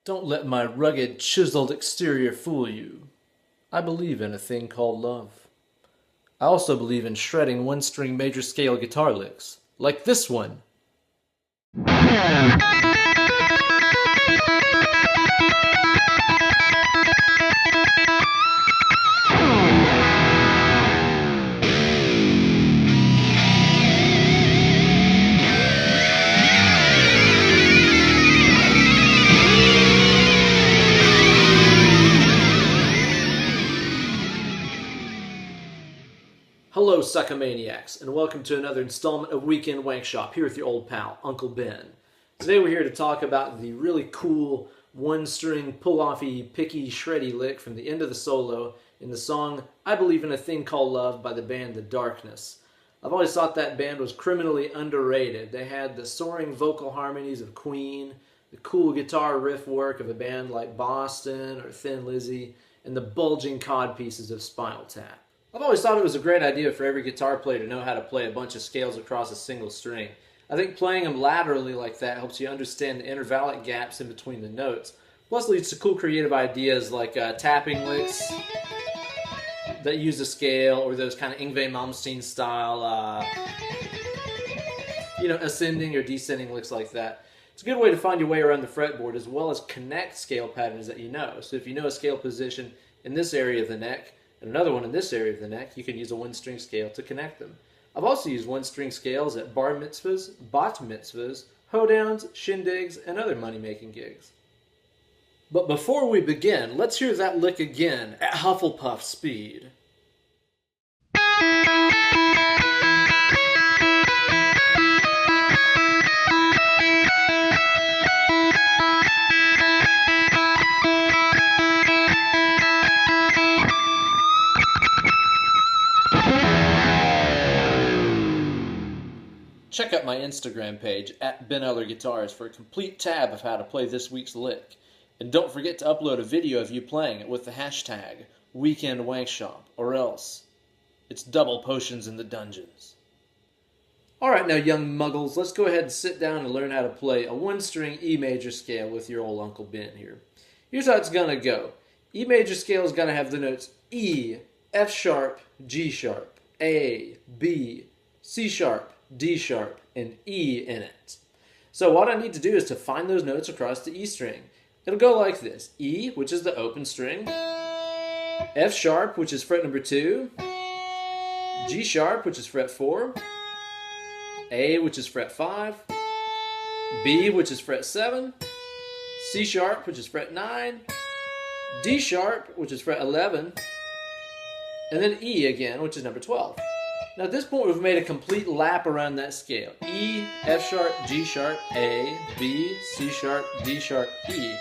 Don't let my rugged, chiseled exterior fool you. I believe in a thing called love. I also believe in shredding one-string major scale guitar licks, like this one. Hello, Suckamaniacs, and welcome to another installment of Weekend Wankshop here with your old pal, Uncle Ben. Today we're here to talk about the really cool one-string pull-offy, picky, shreddy lick from the end of the solo in the song I Believe in a Thing Called Love by the band The Darkness. I've always thought that band was criminally underrated. They had the soaring vocal harmonies of Queen, the cool guitar riff work of a band like Boston or Thin Lizzy, and the bulging codpieces of Spinal Tap. I've always thought it was a great idea for every guitar player to know how to play a bunch of scales across a single string. I think playing them laterally like that helps you understand the intervallic gaps in between the notes. Plus leads to cool creative ideas like tapping licks that use a scale, or those kind of Yngwie Malmsteen style, ascending or descending licks like that. It's a good way to find your way around the fretboard as well as connect scale patterns that you know. So if you know a scale position in this area of the neck, and another one in this area of the neck, you can use a one-string scale to connect them. I've also used one-string scales at bar mitzvahs, bat mitzvahs, hoedowns, shindigs, and other money-making gigs. But before we begin, let's hear that lick again at Hufflepuff speed. Check out my Instagram page, at Ben Eller Guitars, for a complete tab of how to play this week's lick. And don't forget to upload a video of you playing it with the hashtag Weekend Wankshop, or else it's double potions in the dungeons. Alright now, young muggles, let's go ahead and sit down and learn how to play a one-string E major scale with your old Uncle Ben here. Here's how it's gonna go. E major scale is gonna have the notes E, F sharp, G sharp, A, B, C sharp, D sharp, and E in it. So what I need to do is to find those notes across the E string. It'll go like this. E, which is the open string, F sharp, which is fret number 2, G sharp, which is fret 4, A, which is fret 5, B, which is fret 7, C sharp, which is fret 9, D sharp, which is fret 11, and then E again, which is number 12. Now at this point we've made a complete lap around that scale. E, F sharp, G sharp, A, B, C sharp, D sharp, E.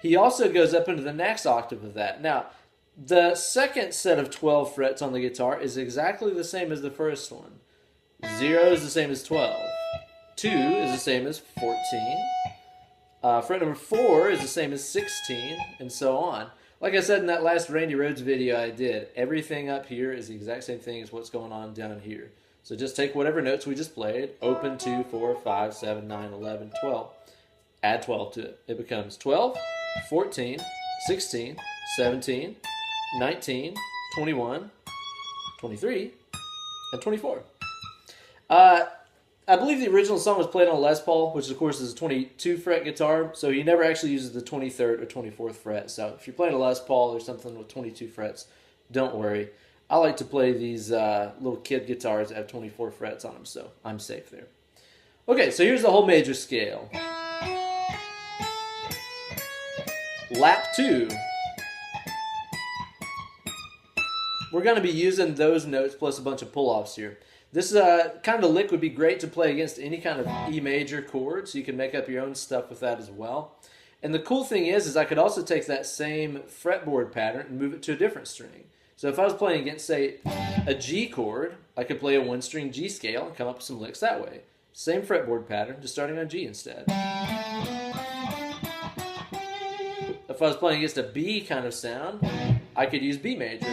He also goes up into the next octave of that. Now, the second set of 12 frets on the guitar is exactly the same as the first one. 0 is the same as 12. 2 is the same as 14. Fret number 4 is the same as 16, and so on. Like I said in that last Randy Rhoads video I did, everything up here is the exact same thing as what's going on down here. So just take whatever notes we just played, open 2, 4, 5, 7, 9, 11, 12, add 12 to it. It becomes 12, 14, 16, 17, 19, 21, 23, and 24. I believe the original song was played on a Les Paul, which of course is a 22 fret guitar, so he never actually uses the 23rd or 24th fret. So if you're playing a Les Paul or something with 22 frets, don't worry. I like to play these little kid guitars that have 24 frets on them, so I'm safe there. Okay, so here's the whole major scale. Lap 2. We're going to be using those notes plus a bunch of pull-offs here. This kind of lick would be great to play against any kind of E major chord, so you can make up your own stuff with that as well. And the cool thing is I could also take that same fretboard pattern and move it to a different string. So if I was playing against, say, a G chord, I could play a one-string G scale and come up with some licks that way. Same fretboard pattern, just starting on G instead. If I was playing against a B kind of sound, I could use B major.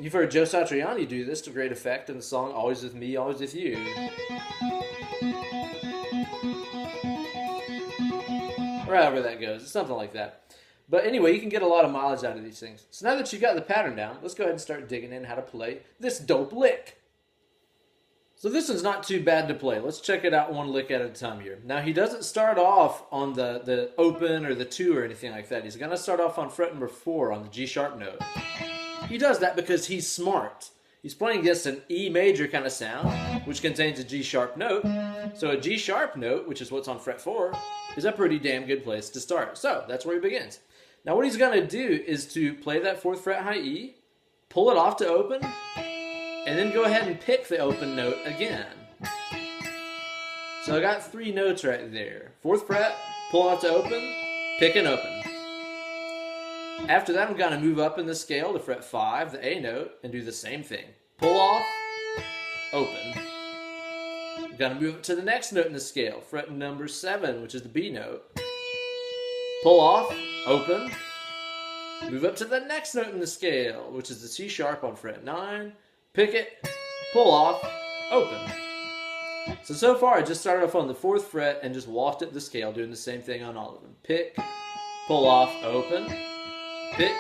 You've heard Joe Satriani do this to great effect in the song Always With Me, Always With You. or however that goes. It's something like that. But anyway, you can get a lot of mileage out of these things. So now that you've got the pattern down, let's go ahead and start digging in how to play this dope lick. So this one's not too bad to play. Let's check it out one lick at a time here. Now he doesn't start off on the open or the 2 or anything like that. He's going to start off on fret number 4 on the G sharp note. He does that because he's smart. He's playing against an E major kind of sound, which contains a G sharp note. So a G sharp note, which is what's on fret 4, is a pretty damn good place to start. So that's where he begins. Now what he's going to do is to play that 4th fret high E, pull it off to open, and then go ahead and pick the open note again. So I got 3 notes right there. 4th fret, pull off to open, pick and open. After that, I'm going to move up in the scale to fret 5, the A note, and do the same thing. Pull off, open. I'm going to move up to the next note in the scale, fret number 7, which is the B note. Pull off, open. Move up to the next note in the scale, which is the C sharp on fret 9. Pick it, pull off, open. So far I just started off on the 4th fret and just walked up the scale doing the same thing on all of them. Pick, pull off, open. Pick,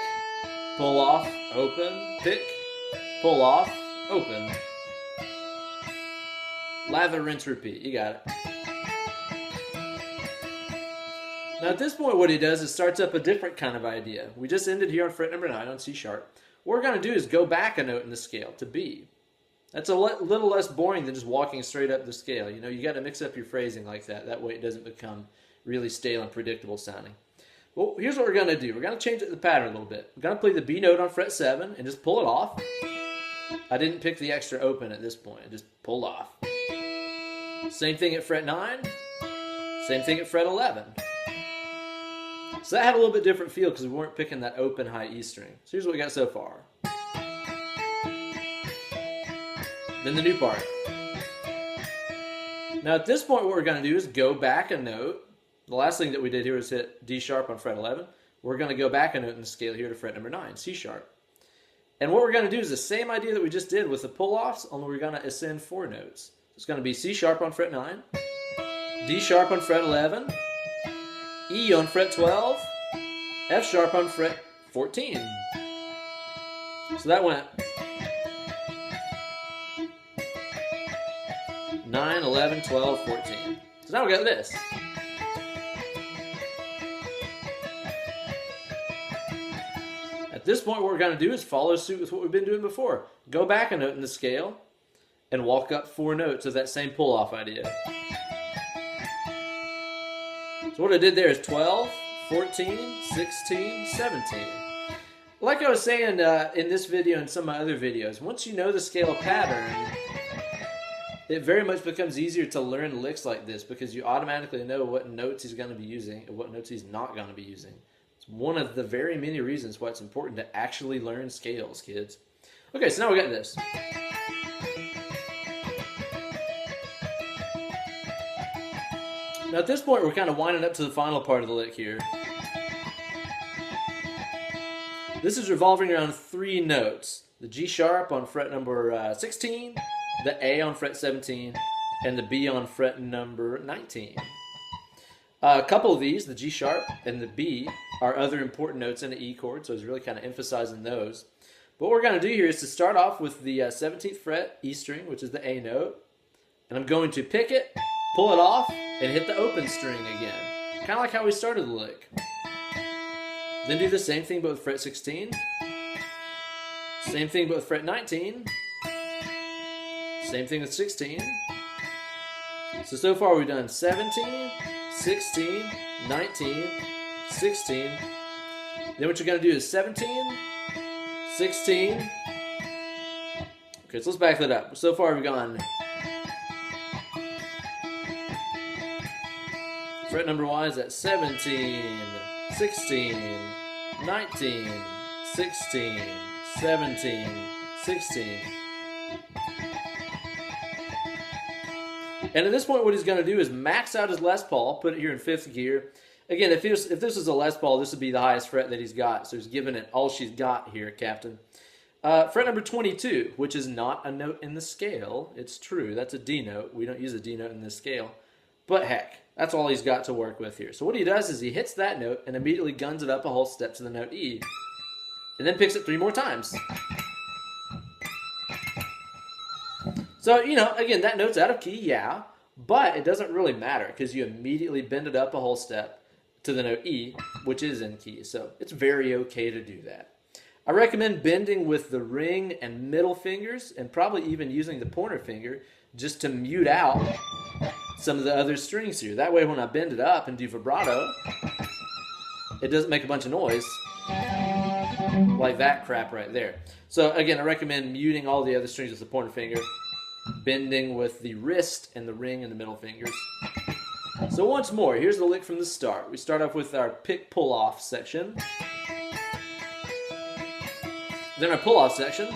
pull off, open. Pick, pull off, open. Lather, rinse, repeat. You got it. Now at this point what he does is starts up a different kind of idea. We just ended here on fret number 9 on C sharp. What we're going to do is go back a note in the scale to B. That's a little less boring than just walking straight up the scale. You know, you got to mix up your phrasing like that. That way it doesn't become really stale and predictable sounding. Well, here's what we're going to do. We're going to change the pattern a little bit. We're going to play the B note on fret 7 and just pull it off. I didn't pick the extra open at this point. I just pulled off. Same thing at fret 9. Same thing at fret 11. So that had a little bit different feel because we weren't picking that open high E string. So here's what we got so far. Then the new part. Now at this point what we're going to do is go back a note. The last thing that we did here was hit D sharp on fret 11. We're going to go back a note in the scale here to fret number 9, C sharp. And what we're going to do is the same idea that we just did with the pull-offs, only we're going to ascend 4 notes. It's going to be C sharp on fret 9, D sharp on fret 11, E on fret 12, F sharp on fret 14. So that went 9, 11, 12, 14. So now we got this. At this point, what we're going to do is follow suit with what we've been doing before. Go back a note in the scale and walk up 4 notes of that same pull-off idea. So what I did there is 12, 14, 16, 17. Like I was saying in this video and some of my other videos, once you know the scale pattern, it very much becomes easier to learn licks like this because you automatically know what notes he's going to be using and what notes he's not going to be using. It's one of the very many reasons why it's important to actually learn scales, kids. Okay, so now we got this. Now at this point we're kind of winding up to the final part of the lick here. This is revolving around 3 notes. The G sharp on fret number 16, the A on fret 17, and the B on fret number 19. A couple of these, the G sharp and the B, are other important notes in the E chord, so I was really kind of emphasizing those. But what we're going to do here is to start off with the 17th fret E string, which is the A note, and I'm going to pick it, pull it off, and hit the open string again. Kind of like how we started the lick. Then do the same thing but with fret 16. Same thing but with fret 19. Same thing with 16. So far we've done 17, 16, 19, 16. Then what you're going to do is 17, 16. Okay, so let's back that up. So far we've gone fret number wise at 17, 16, 19, 16, 17, 16. And at this point what he's going to do is max out his Les Paul, put it here in 5th gear. Again, if this was a Les Paul, this would be the highest fret that he's got. So he's giving it all she's got here, Captain. Fret number 22, which is not a note in the scale. It's true. That's a D note. We don't use a D note in this scale. But heck, that's all he's got to work with here. So what he does is he hits that note and immediately guns it up a whole step to the note E, and then picks it 3 more times. So, you know, again, that note's out of key, yeah, but it doesn't really matter because you immediately bend it up a whole step to the note E, which is in key. So it's very okay to do that. I recommend bending with the ring and middle fingers, and probably even using the pointer finger just to mute out some of the other strings here. That way when I bend it up and do vibrato, it doesn't make a bunch of noise like that crap right there. So again, I recommend muting all the other strings with the pointer finger, bending with the wrist and the ring and the middle fingers. So once more, here's the lick from the start. We start off with our pick pull-off section. Then our pull-off section.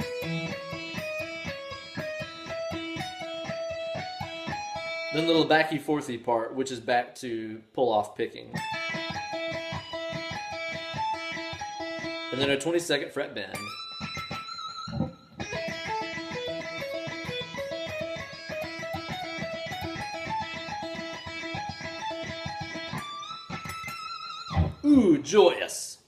Then the little backy fourthy part, which is back to pull-off picking. And then our 22nd fret bend. Ooh, joyous.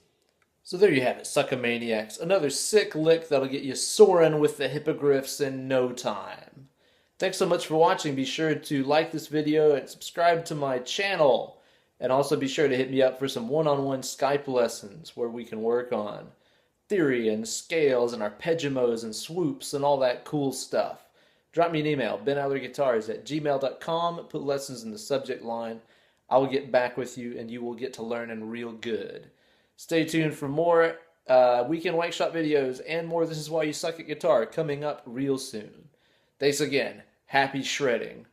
So there you have it, Suckamaniacs. Another sick lick that'll get you soaring with the hippogriffs in no time. Thanks so much for watching. Be sure to like this video and subscribe to my channel. And also be sure to hit me up for some one-on-one Skype lessons where we can work on theory and scales and arpeggios and swoops and all that cool stuff. Drop me an email, benellerguitars@gmail.com. Put lessons in the subject line. I will get back with you and you will get to learning real good. Stay tuned for more Weekend Wankshop videos and more This Is Why You Suck at Guitar coming up real soon. Thanks again. Happy shredding.